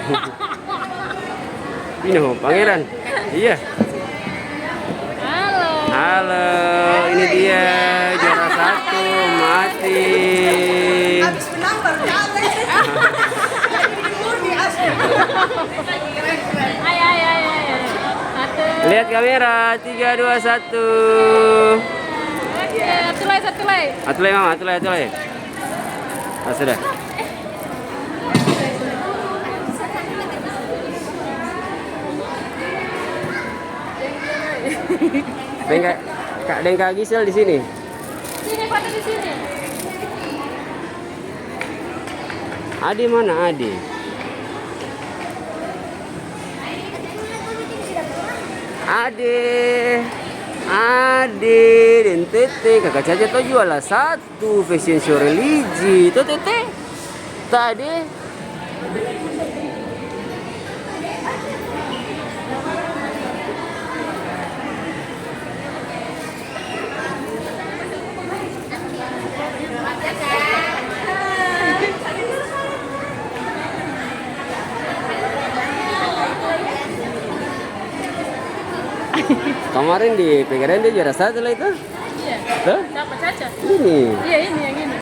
Ini pangeran. Iya. Halo. Halo, ini dia juara 1 Mati. Habis menang baru nyale. Murni asli. Ayo, ayo, ayo, ayo. Satu. Lihat kamera, 3, 2, 1. Oke, satu lagi, satu lagi. Atulai mama, atulai. Ah, sudah. Kak Dengka Gisel di sini. Sini, foto di sini. Ade mana Ade? Ade dan Tete kakak Caca tuh jual 1 fashion show religi. Tuh Tete. Tadi kemarin di PGRN dia juara 1 lah itu. Iya. Tuh, Siapa Caca? ini. Iya, ini yang ini.